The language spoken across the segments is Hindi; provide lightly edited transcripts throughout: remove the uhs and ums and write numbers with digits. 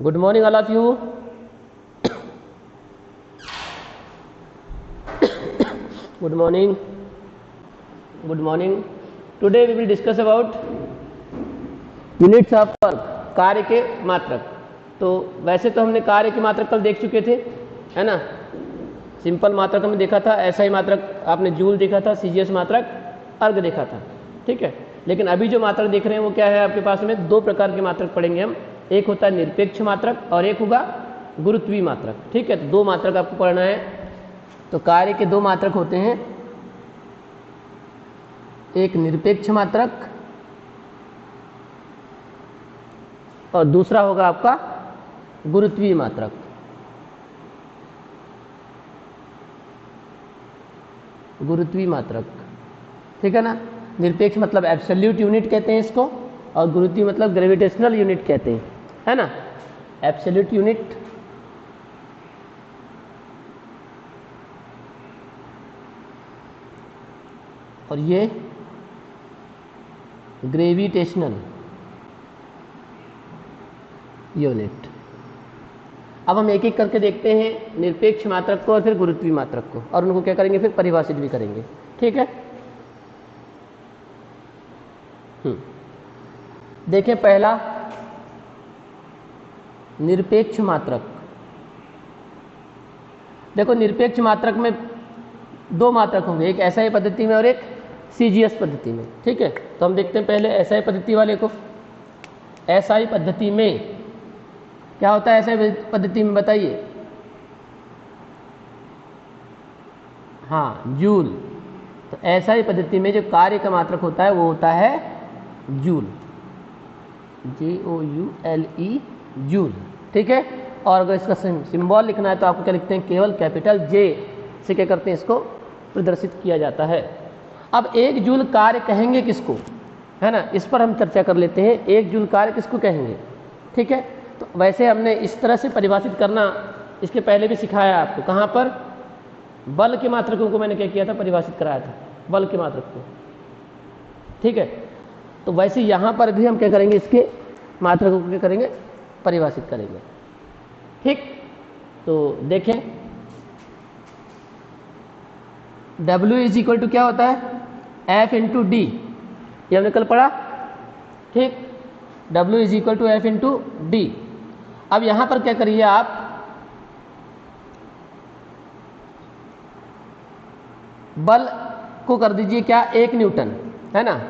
Good morning all of you. Good morning. Good morning. Today we will discuss about units of work, कार्य के मात्रक. तो वैसे तो हमने कार्य की मात्रक कल देख चुके थे, है ना. सिंपल मात्रक हमने देखा था, एसआई मात्रक आपने जूल देखा था, सीजीएस मात्रक अर्ग देखा था, ठीक है. लेकिन अभी जो मात्रक देख रहे हैं वो क्या है आपके पास में, दो प्रकार के मात्रक पढ़ेंगे हम. एक होता है निरपेक्ष मात्रक और एक होगा गुरुत्वीय मात्रक, ठीक है. तो दो मात्रक आपको पढ़ना है. तो कार्य के दो मात्रक होते हैं, एक निरपेक्ष मात्रक और दूसरा होगा आपका गुरुत्वीय मात्रक. गुरुत्वीय मात्रक, ठीक है ना. निरपेक्ष मतलब एब्सोल्यूट यूनिट कहते हैं इसको, और गुरुत्वीय मतलब ग्रेविटेशनल यूनिट कहते हैं, है ना. एब्सोल्यूट यूनिट और ये ग्रेविटेशनल यूनिट. अब हम एक एक करके देखते हैं निरपेक्ष मात्रक को और फिर गुरुत्वीय मात्रक को, और उनको क्या करेंगे फिर परिभाषित भी करेंगे, ठीक है. देखें पहला निरपेक्ष मात्रक. देखो निरपेक्ष मात्रक में दो मात्रक होंगे, एक एसआई पद्धति में और एक सीजीएस पद्धति में, ठीक है. तो हम देखते हैं पहले एसआई पद्धति वाले को. एसआई पद्धति में क्या होता है, एसआई पद्धति में बताइए. हाँ, जूल. तो एसआई पद्धति में जो कार्य का मात्रक होता है वो होता है जूल, JOULE, जूल, ठीक है. और अगर इसका सिंबल लिखना है तो आपको क्या लिखते हैं, केवल कैपिटल J से क्या करते हैं, इसको प्रदर्शित किया जाता है. अब एक जूल कार्य कहेंगे किसको, है ना, इस पर हम चर्चा कर लेते हैं. एक जूल कार्य किसको कहेंगे, ठीक है. तो वैसे हमने इस तरह से परिभाषित करना इसके पहले भी सिखाया आपको. कहाँ पर, बल के मात्रकों को मैंने क्या किया था, परिभाषित कराया था, बल के मात्रक को, ठीक है. तो वैसे यहाँ पर भी हम क्या करेंगे, इसके मात्रकों को क्या करेंगे, परिभाषित करेंगे, ठीक. तो देखें W इज इक्वल टू क्या होता है, F इंटू डी. ये हमने कल पढ़ा, ठीक. W is equal to F into D. अब यहां पर क्या करिए आप, बल को कर दीजिए क्या, 1 न्यूटन, है ना,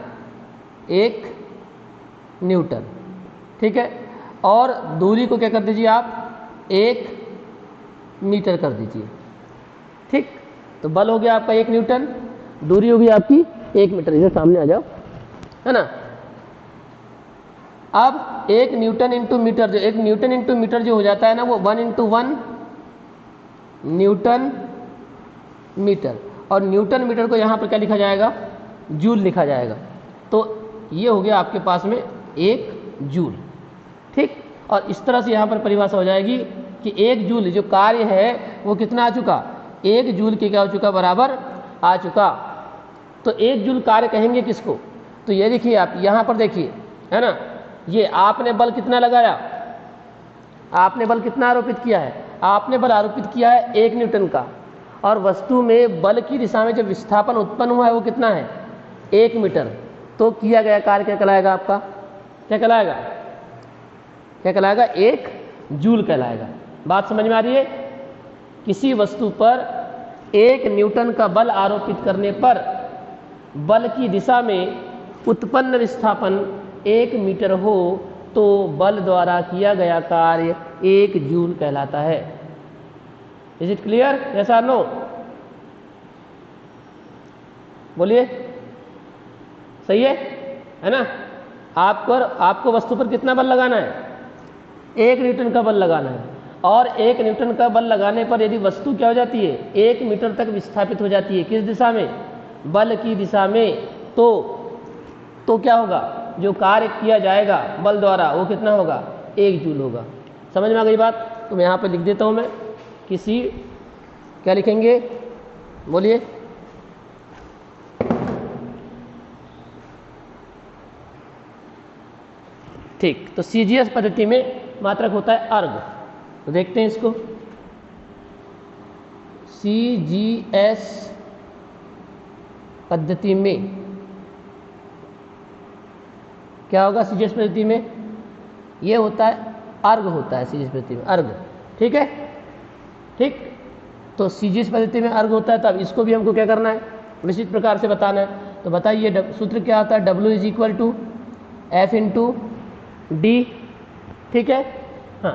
1 न्यूटन, ठीक है. और दूरी को क्या कर दीजिए आप, 1 मीटर कर दीजिए, ठीक. तो बल हो गया आपका 1 न्यूटन, दूरी होगी आपकी 1 मीटर. इधर सामने आ जाओ, है ना. अब 1 न्यूटन इंटू मीटर, जो 1 न्यूटन इंटू मीटर जो हो जाता है ना, वो 1 इंटू 1 न्यूटन मीटर. और न्यूटन मीटर को यहाँ पर क्या लिखा जाएगा, जूल लिखा जाएगा. तो ये हो गया आपके पास में 1 जूल, ठीक. और इस तरह से यहाँ पर परिभाषा हो जाएगी कि 1 जूल जो कार्य है वो कितना आ चुका, 1 जूल के क्या हो चुका, बराबर आ चुका. तो 1 जूल कार्य कहेंगे किसको. तो ये देखिए आप यहाँ पर देखिए, है ना, ये आपने बल कितना लगाया, आपने बल कितना आरोपित किया है, आपने बल आरोपित किया है 1 न्यूटन का. और वस्तु में बल की दिशा में जो विस्थापन उत्पन्न हुआ है वो कितना है, 1 मीटर. तो किया गया कार्य क्या कहलाएगा आपका, क्या कहलाएगा, क्या कहलाएगा, 1 जूल कहलाएगा. बात समझ में आ रही है. किसी वस्तु पर 1 न्यूटन का बल आरोपित करने पर बल की दिशा में उत्पन्न विस्थापन 1 मीटर हो तो बल द्वारा किया गया कार्य 1 जूल कहलाता है. इज इट क्लियर, यस और नो, बोलिए. सही है ना. आपको वस्तु पर कितना बल लगाना है, 1 न्यूटन का बल लगाना है. और 1 न्यूटन का बल लगाने पर यदि वस्तु क्या हो जाती है, 1 मीटर तक विस्थापित हो जाती है, किस दिशा में, बल की दिशा में, तो क्या होगा, जो कार्य किया जाएगा बल द्वारा वो कितना होगा, 1 जूल होगा. समझ में आ गई बात. तो मैं यहाँ पर लिख देता हूँ, मैं किसी, क्या लिखेंगे, बोलिए, ठीक, तो CGS पद्धति में मात्रक होता है अर्ग। तो देखते हैं इसको, CGS पद्धति में क्या होगा? CGS पद्धति में ये होता है अर्ग होता है, CGS पद्धति में अर्ग। ठीक है, ठीक, तो CGS पद्धति में अर्ग होता है। तो अब इसको भी हमको क्या करना है? निश्चित प्रकार से बताना है। तो बताइए सूत्र क्या आता है? W = F × D। ठीक है, हाँ,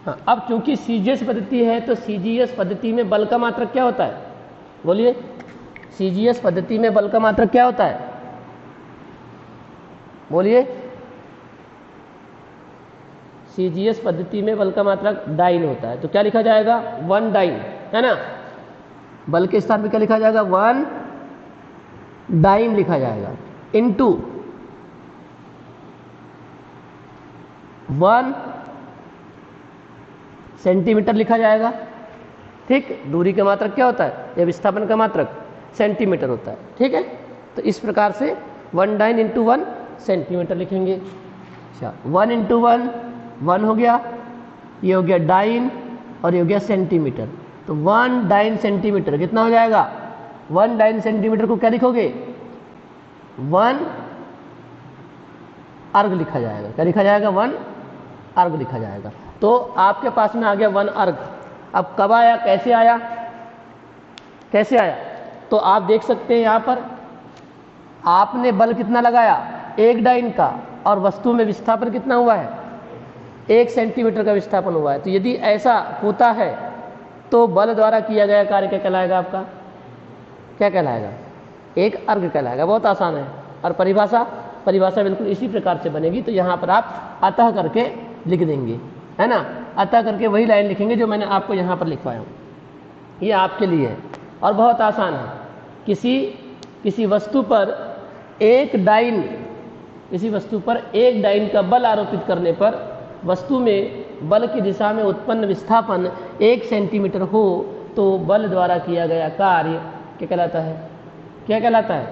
हाँ। अब चूंकि CGS पद्धति है तो CGS पद्धति में बल का मात्रक क्या होता है? बोलिए, CGS पद्धति में बल का मात्रक क्या होता है? बोलिए, CGS पद्धति में बल का मात्रक डाइन होता है। तो क्या लिखा जाएगा? 1 डाइन, है ना? बल के स्थान पे क्या लिखा जाएगा? 1 डाइन लिखा जाएगा, इनटू 1 सेंटीमीटर लिखा जाएगा। ठीक, दूरी का मात्रक क्या होता है? या विस्थापन का मात्रक सेंटीमीटर होता है। ठीक है, तो इस प्रकार से 1 डाइन इंटू 1 सेंटीमीटर लिखेंगे। अच्छा, 1 × 1 1 हो गया, ये हो गया डाइन और ये हो गया सेंटीमीटर। तो 1 डाइन सेंटीमीटर कितना हो जाएगा? 1 डाइन सेंटीमीटर को क्या लिखोगे? 1 अर्ग लिखा जाएगा। क्या लिखा जाएगा? 1 अर्ग लिखा जाएगा। तो आपके पास में आ गया 1 अर्ग। अब कब आया, कैसे आया, कैसे आया? तो आप देख सकते हैं यहाँ पर आपने बल कितना लगाया? 1 डाइन का, और वस्तु में विस्थापन कितना हुआ है? 1 सेंटीमीटर का विस्थापन हुआ है। तो यदि ऐसा होता है तो बल द्वारा किया गया कार्य क्या कहलाएगा? आपका क्या कहलाएगा? 1 अर्ग कहलाएगा। बहुत आसान है। और परिभाषा बिल्कुल इसी प्रकार से बनेगी। तो यहाँ पर आप अतः करके लिख देंगे, है ना? अतः करके वही लाइन लिखेंगे जो मैंने आपको यहाँ पर लिखवाया हूँ, ये आपके लिए है और बहुत आसान है। किसी वस्तु पर एक डाइन का बल आरोपित करने पर वस्तु में बल की दिशा में उत्पन्न विस्थापन 1 सेंटीमीटर हो तो बल द्वारा किया गया कार्य क्या कहलाता है? क्या कहलाता है?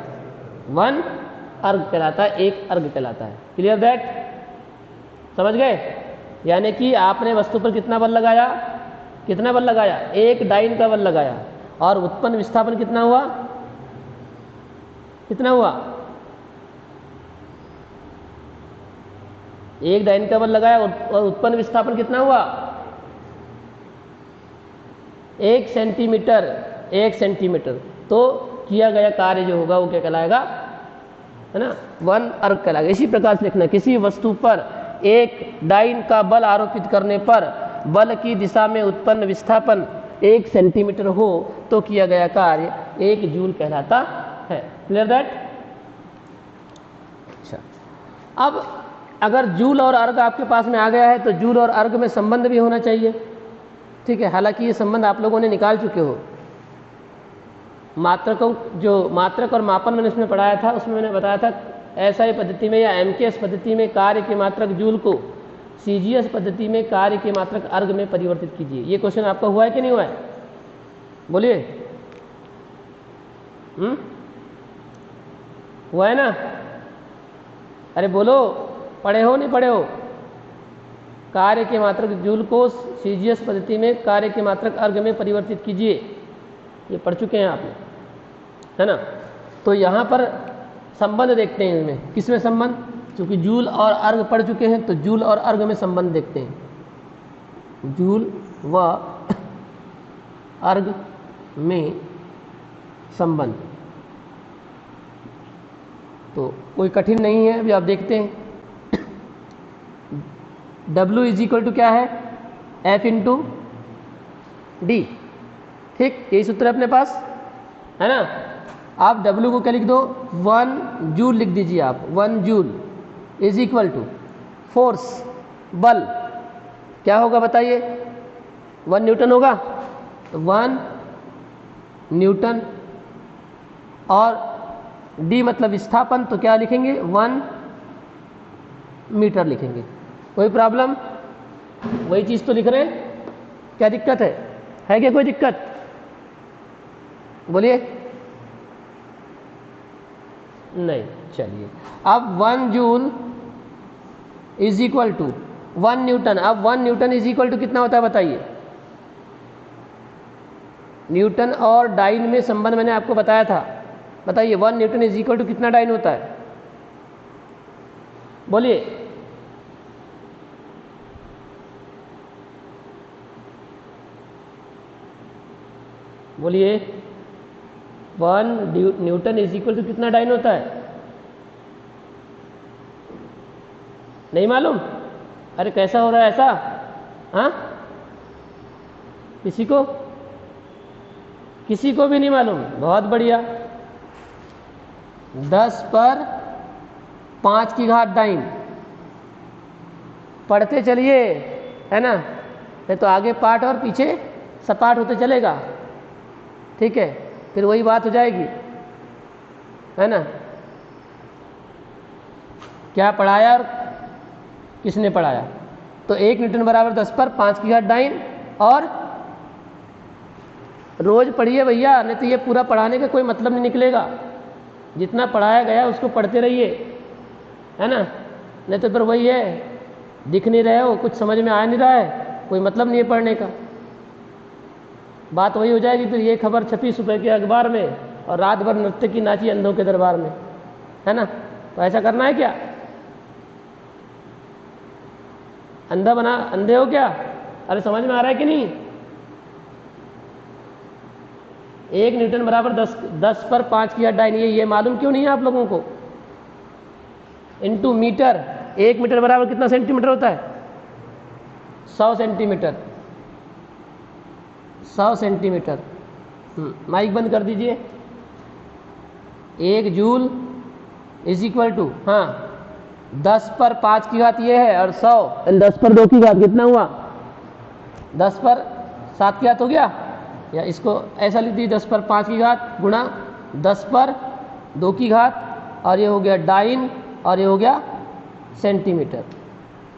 1 अर्ग कहलाता है, 1 अर्ग कहलाता है। Clear that? समझ गए? यानी कि आपने वस्तु पर कितना बल लगाया? कितना बल लगाया? 1 डाइन का बल लगाया, और उत्पन्न विस्थापन कितना हुआ? कितना हुआ? 1 डाइन का बल लगाया और उत्पन्न विस्थापन कितना हुआ? 1 सेंटीमीटर। 1 सेंटीमीटर। तो किया गया कार्य जो होगा वो क्या कहलाएगा? है ना? 1 अर्ग कहलाएगा। इसी प्रकार से लिखना, किसी वस्तु पर 1 डाइन का बल आरोपित करने पर बल की दिशा में उत्पन्न विस्थापन 1 सेंटीमीटर हो तो किया गया कार्य 1 जूल कहलाता है। Clear that? अच्छा, अब अगर जूल और अर्ग आपके पास में आ गया है तो जूल और अर्ग में संबंध भी होना चाहिए। ठीक है, हालांकि ये संबंध आप लोगों ने निकाल चुके हो। मात्रकों, जो मात्रक और मापन मैंने इसमें पढ़ाया था उसमें मैंने बताया था SI पद्धति में या MKS पद्धति में कार्य के मात्रक जूल को CGS पद्धति में कार्य के मात्रक अर्ग में परिवर्तित कीजिए। ये क्वेश्चन आपका हुआ है कि नहीं हुआ है? बोलिए। हुआ है ना? अरे बोलो, पढ़े हो नहीं पढ़े हो? कार्य के मात्रक जूल को CGS पद्धति में कार्य के मात्रक अर्ग में परिवर्तित कीजिए। ये पढ़ चुके हैं आपने, है ना? तो यहाँ पर संबंध देखते हैं इसमें। किसमें संबंध? क्योंकि जूल और अर्ग पढ़ चुके हैं तो जूल और अर्ग में संबंध देखते हैं। जूल व अर्ग में संबंध तो कोई कठिन नहीं है, अभी आप देखते हैं। W = क्या है? F × D। ठीक, यही सूत्र है अपने पास, है ना? आप W को क्या लिख दो? 1 जूल लिख दीजिए आप। 1 जूल = फोर्स, बल। क्या होगा बताइए? 1 न्यूटन होगा। तो 1 न्यूटन, और D मतलब विस्थापन, तो क्या लिखेंगे? 1 मीटर लिखेंगे। कोई प्रॉब्लम? वही चीज़ तो लिख रहे हैं। क्या दिक्कत है क्या कोई दिक्कत? बोलिए। नहीं। चलिए, अब 1 joule is equal to 1 newton. अब 1 न्यूटन इज इक्वल टू कितना होता है बताइए। न्यूटन और डाइन में संबंध मैंने आपको बताया था, बताइए 1 न्यूटन इज इक्वल टू कितना डाइन होता है, बोलिए। बोलिए 1 न्यूटन इज इक्वल टू कितना डाइन होता है, नहीं मालूम? अरे कैसा हो रहा है ऐसा, हाँ? किसी को भी नहीं मालूम? बहुत बढ़िया। 10 पर 5 की घात डाइन, पढ़ते चलिए, है ना? नहीं तो आगे पाठ और पीछे सपाट होते चलेगा, ठीक है? फिर वही बात हो जाएगी, है ना? क्या पढ़ाया और किसने पढ़ाया? तो 1 न्यूटन बराबर 10 पर 5 की घात डाइन, और रोज पढ़िए भैया, नहीं तो ये पूरा पढ़ाने का कोई मतलब नहीं निकलेगा। जितना पढ़ाया गया उसको पढ़ते रहिए, है ना? नहीं तो फिर वही है, दिख नहीं रहे हो, कुछ समझ में आ नहीं रहा है, कोई मतलब नहीं है पढ़ने का। बात वही हो जाएगी, फिर ये खबर छपी सुबह के अखबार में और रात भर नृत्य की नाची अंधों के दरबार में, है ना? तो ऐसा करना है क्या? अंधे हो क्या? अरे समझ में आ रहा है कि नहीं? 1 न्यूटन बराबर 10 पर 5 की घात डाइन, ये मालूम क्यों नहीं है आप लोगों को? इनटू मीटर, 1 मीटर बराबर कितना सेंटीमीटर होता है? 100 सेंटीमीटर। 100 सेंटीमीटर। माइक बंद कर दीजिए। 1 जूल इज इक्वल टू, हाँ, 10 पर 5 की घात ये है, और 100 10 पर 2 की घात कितना हुआ? 10 पर 7 की घात हो गया, या इसको ऐसा लिख दीजिए, 10 पर 5 की घात गुणा 10 पर 2 की घात, और ये हो गया डाइन, और ये हो गया सेंटीमीटर,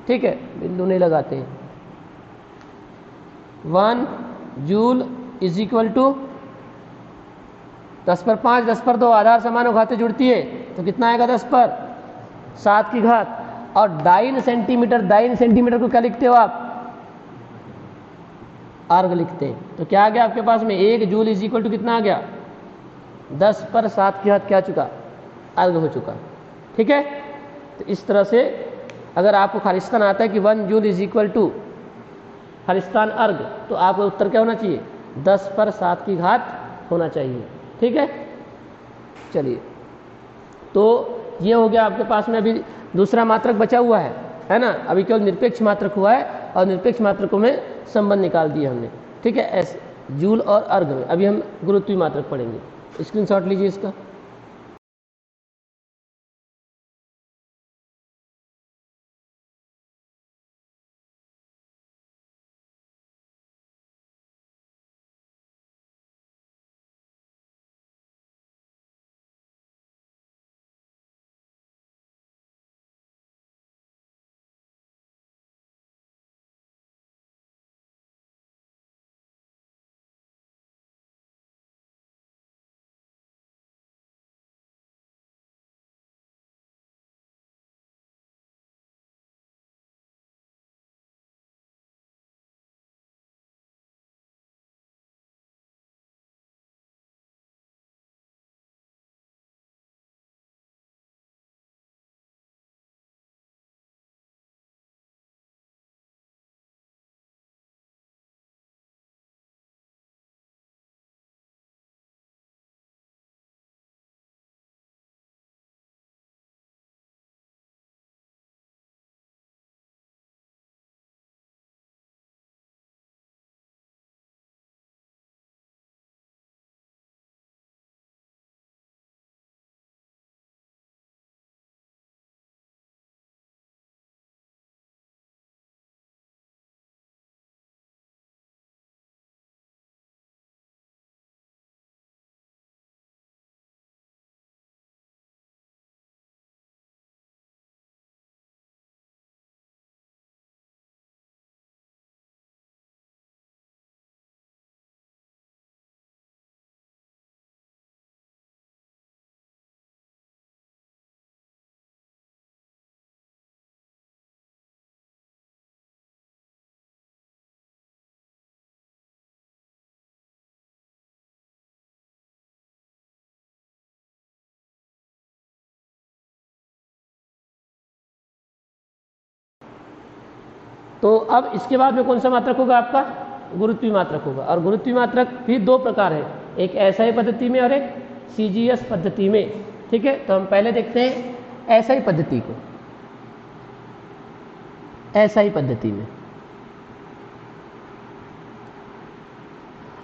ठीक है? बिंदु नहीं लगाते हैं। 1 जूल इज इक्वल टू 10 पर 5, 10 पर 2, आधार समान घातें जुड़ती है तो कितना आएगा? 10 पर 7 की घात, और डाइन सेंटीमीटर को क्या लिखते हो आप? अर्ग लिखते हैं। तो क्या आ गया आपके पास में? 1 जूल इज इक्वल टू कितना आ गया? 10 पर 7 की घात क्या चुका? अर्ग हो चुका, ठीक है? तो इस तरह से अगर आपको खालिस्तान आता है कि 1 जूल इज इक्वल टू खालिस्तान अर्ग, तो आपका उत्तर क्या होना चाहिए? 10 पर 7 की घात होना चाहिए, ठीक है? चलिए, तो ये हो गया आपके पास में। अभी दूसरा मात्रक बचा हुआ है ना? अभी केवल निरपेक्ष मात्रक हुआ है, और निरपेक्ष मात्रकों में संबंध निकाल दिए हमने, ठीक है? ऐसे जूल और अर्ग में अभी हम गुरुत्वीय मात्रक पढ़ेंगे। स्क्रीनशॉट लीजिए इसका। तो अब इसके बाद में कौन सा मात्रक होगा आपका? गुरुत्वीय मात्रक होगा। और गुरुत्वीय मात्रक भी दो प्रकार है, एक एसआई पद्धति में और एक सीजीएस पद्धति में। ठीक है, तो हम पहले देखते हैं एसआई पद्धति को। एसआई पद्धति में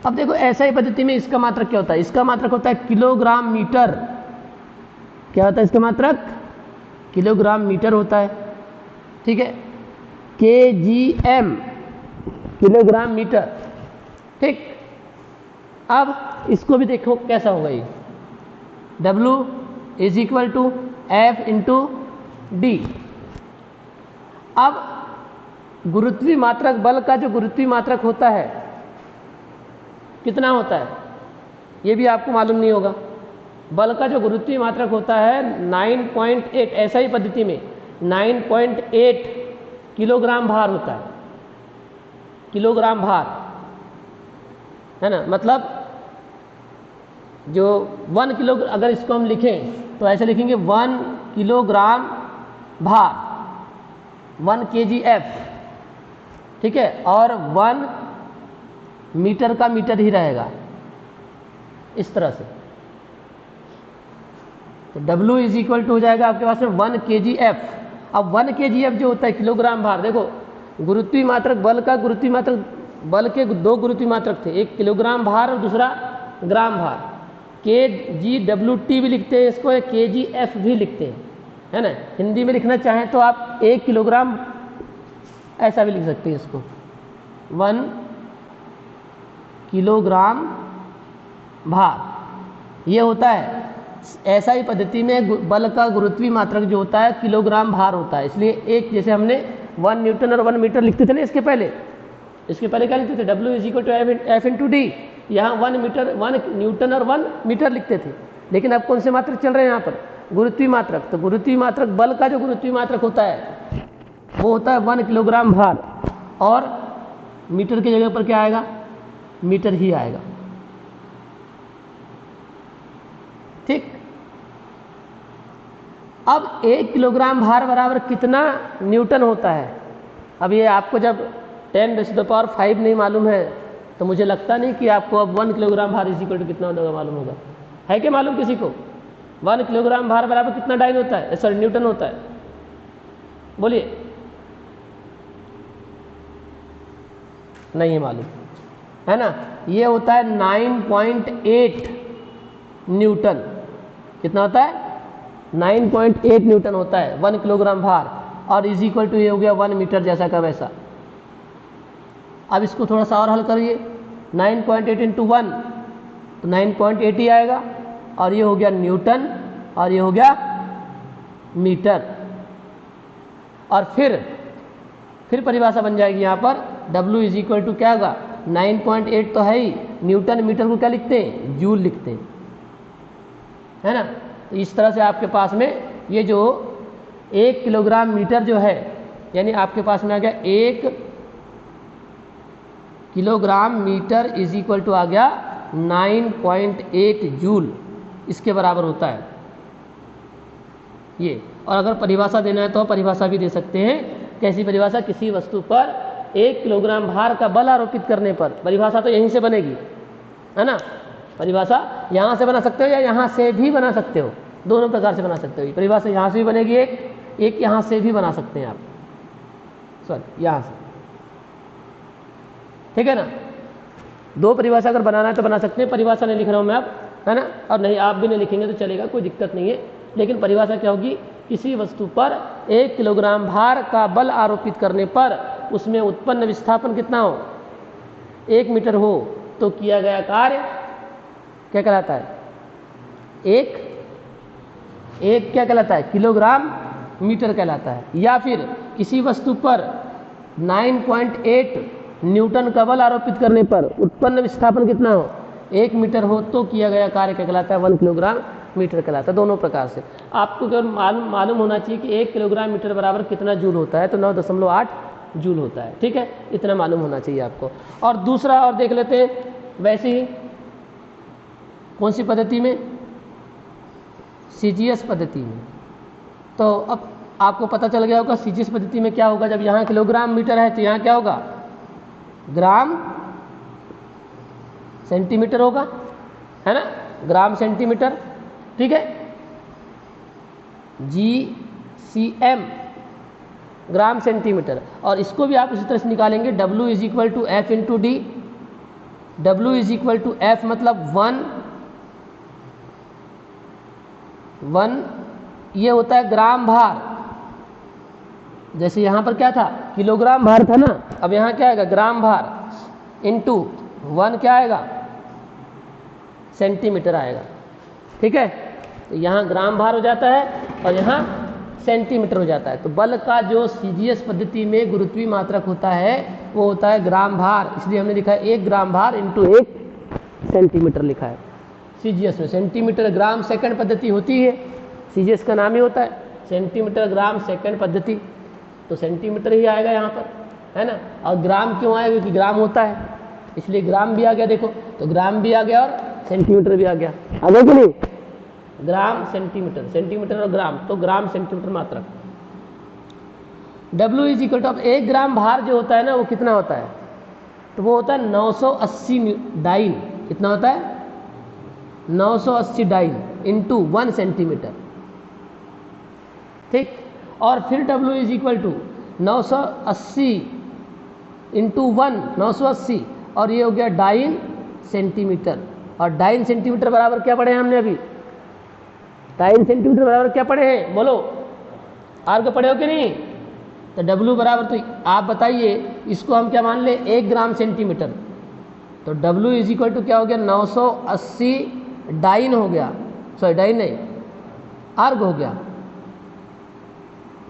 अब देखो, एसआई पद्धति में इसका मात्रक क्या होता है? इसका मात्रक होता है किलोग्राम मीटर। क्या होता है इसका मात्रक? किलोग्राम मीटर होता है। ठीक है, केजीएम, किलोग्राम मीटर। ठीक, अब इसको भी देखो कैसा होगा ये, W is equal to F into D. अब गुरुत्वीय मात्रक, बल का जो गुरुत्वीय मात्रक होता है कितना होता है ये भी आपको मालूम नहीं होगा। बल का जो गुरुत्वीय मात्रक होता है 9.8, एसआई पद्धति में 9.8 किलोग्राम भार होता है। किलोग्राम भार है ना, मतलब जो 1 किलो, अगर इसको हम लिखें तो ऐसे लिखेंगे 1 किलोग्राम भार, 1 kgf। ठीक है, और 1 मीटर का मीटर ही रहेगा इस तरह से। तो W इज इक्वल टू हो जाएगा आपके पास में 1 kgf। अब 1 kgf जो होता है किलोग्राम भार, देखो गुरुत्वीय मात्रक, बल का गुरुत्वीय मात्रक, बल के दो गुरुत्वीय मात्रक थे, एक किलोग्राम भार और दूसरा ग्राम भार। kgWT भी लिखते हैं इसको, kgf भी लिखते हैं, है ना। हिंदी में लिखना चाहें तो आप 1 किलोग्राम ऐसा भी लिख सकते हैं इसको, 1 किलोग्राम भार। ये होता है एसआई पद्धति में, बल का गुरुत्वीय मात्रक जो होता है किलोग्राम भार होता है। इसलिए एक, जैसे हमने 1 न्यूटन और 1 मीटर लिखते थे ना इसके पहले क्या लिखते थे? W is equal to F into D. यहाँ 1 न्यूटन और 1 मीटर लिखते थे, लेकिन अब कौन से मात्रक चल रहे हैं यहाँ पर? गुरुत्वीय मात्रक। तो गुरुत्वीय मात्रक, बल का जो गुरुत्वीय मात्रक होता है वो होता है 1 किलोग्राम भार, और मीटर की जगह पर क्या आएगा? मीटर ही आएगा। ठीक, अब 1 किलोग्राम भार बराबर कितना न्यूटन होता है? अब ये आपको जब 10⁵ नहीं मालूम है तो मुझे लगता नहीं कि आपको अब 1 किलोग्राम भार इज इक्वल टू कितना होगा मालूम होगा। है क्या मालूम किसी को? 1 किलोग्राम भार बराबर कितना डाइन होता है, सॉरी न्यूटन होता है? बोलिए, नहीं है मालूम, है ना। ये होता है 9.8 न्यूटन। कितना होता है? 9.8 न्यूटन होता है 1 किलोग्राम भार, और इज इक्वल टू ये हो गया 1 मीटर जैसा का वैसा। अब इसको थोड़ा सा और हल करिए, 9.8 इंटू 1 तो 9.8 ही आएगा, और ये हो गया न्यूटन, और ये हो गया मीटर। और फिर परिभाषा बन जाएगी यहाँ पर, W इज इक्वल टू क्या होगा? 9.8 तो है ही, न्यूटन मीटर को क्या लिखते हैं? जूल लिखते हैं, है ना। तो इस तरह से आपके पास में ये जो 1 किलोग्राम मीटर जो है, यानी आपके पास में आ गया 1 kilogram metre is equal to आ गया 9.8 जूल, इसके बराबर होता है ये। और अगर परिभाषा देना है तो परिभाषा भी दे सकते हैं। कैसी परिभाषा? किसी वस्तु पर 1 किलोग्राम भार का बल आरोपित करने पर। परिभाषा तो यहीं से बनेगी, है ना। परिभाषा यहाँ से बना सकते हो या यहाँ से भी बना सकते हो, दोनों प्रकार से बना सकते हो। परिभाषा यहाँ से भी बनेगी, एक यहाँ से भी बना सकते हैं आप, सॉरी यहाँ से, ठीक है ना। दो परिभाषा अगर बनाना है तो बना सकते हैं। परिभाषा नहीं लिख रहा हूँ मैं अब, है ना, और नहीं आप भी नहीं लिखेंगे तो चलेगा, कोई दिक्कत नहीं है। लेकिन परिभाषा क्या होगी? किसी वस्तु पर 1 किलोग्राम भार का बल आरोपित करने पर उसमें उत्पन्न विस्थापन कितना हो? 1 मीटर हो तो किया गया कार्य क्या कहलाता है? एक क्या कहलाता है? किलोग्राम मीटर कहलाता है। या फिर किसी वस्तु पर 9.8 न्यूटन का बल आरोपित करने पर उत्पन्न विस्थापन कितना हो? 1 मीटर हो तो किया गया कार्य क्या कहलाता है? 1 किलोग्राम मीटर कहलाता है। दोनों प्रकार से आपको केवल मालूम होना चाहिए कि 1 किलोग्राम मीटर बराबर कितना जूल होता है, तो 9.8 जूल होता है। ठीक है, इतना मालूम होना चाहिए आपको। और दूसरा और देख लेते हैं, वैसे ही कौन सी पद्धति में? सीजीएस पद्धति में। तो अब आपको पता चल गया होगा सीजीएस पद्धति में क्या होगा, जब यहाँ किलोग्राम मीटर है तो यहाँ क्या होगा, ग्राम सेंटीमीटर होगा, है ना, ग्राम सेंटीमीटर, ठीक है। GCM ग्राम सेंटीमीटर, और इसको भी आप इसी तरह से निकालेंगे, W is equal to F into D. W is equal to F मतलब 1 ये होता है ग्राम भार। जैसे यहाँ पर क्या था, किलोग्राम भार था ना, अब यहाँ क्या आएगा, ग्राम भार इंटू 1 क्या आएगा, सेंटीमीटर आएगा, ठीक है। तो यहाँ ग्राम भार हो जाता है और यहाँ सेंटीमीटर हो जाता है। तो बल का जो सीजीएस पद्धति में गुरुत्वीय मात्रक होता है वो होता है ग्राम भार, इसलिए हमने लिखा है 1 ग्राम भार इंटू 1 सेंटीमीटर लिखा है सीजीएस में। सेंटीमीटर ग्राम सेकंड पद्धति होती है, सीजीएस का नाम ही होता है सेंटीमीटर ग्राम सेकंड पद्धति, तो सेंटीमीटर ही आएगा यहाँ पर, है ना। और ग्राम क्यों आएगा, क्योंकि ग्राम होता है इसलिए ग्राम भी आ गया, देखो तो ग्राम भी आ गया और सेंटीमीटर भी आ गया, आगे कि नहीं, ग्राम सेंटीमीटर, सेंटीमीटर और ग्राम, तो ग्राम सेंटीमीटर मात्रक। W इज इक्वल टू, अब 1 ग्राम भार जो होता है ना वो कितना होता है, तो वो होता है 980 डाइन, कितना होता है 980 डाइन इंटू 1 सेंटीमीटर, ठीक। और फिर W is equal to 980 into 1 980, और ये हो गया डाइन सेंटीमीटर। और डाइन सेंटीमीटर बराबर क्या पढ़े हैं हमने अभी, डाइन सेंटीमीटर बराबर क्या पढ़े हैं, बोलो, आर्ग पढ़े हो कि नहीं। तो W बराबर, तो आप बताइए इसको हम क्या मान ले, 1 ग्राम सेंटीमीटर, तो W इज इक्वल टू क्या हो गया 980 डाइन हो गया, सॉरी डाइन नहीं, आर्ग हो गया,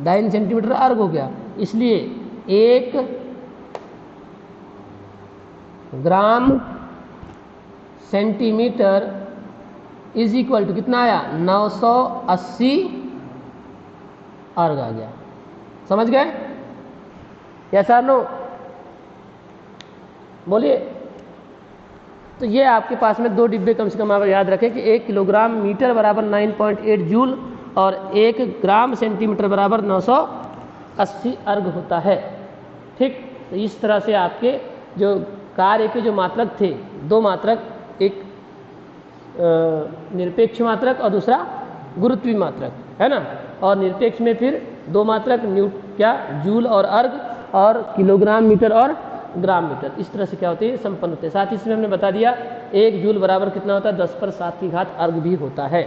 डाइन सेंटीमीटर आर्ग हो गया, इसलिए 1 gram centimetre is equal to कितना आया 980 अर्ग आ गया, समझ गए, यस और नो, बोलिए। तो ये आपके पास में 2 डिब्बे कम से कम आप याद रखें कि 1 किलोग्राम मीटर बराबर 9.8 जूल और 1 ग्राम सेंटीमीटर बराबर 980 अर्ग होता है, ठीक। तो इस तरह से आपके जो कार्य के जो मात्रक थे, 2 मात्रक, एक निरपेक्ष मात्रक और दूसरा गुरुत्वीय मात्रक, है ना। और निरपेक्ष में फिर 2 मात्रक क्या, जूल और अर्ग, और किलोग्राम मीटर और ग्राम मीटर, इस तरह से क्या होते हैं, संपन्न होते हैं। साथ ही इसमें हमने बता दिया 1 जूल बराबर कितना होता है 10⁻⁷ अर्ग भी होता है।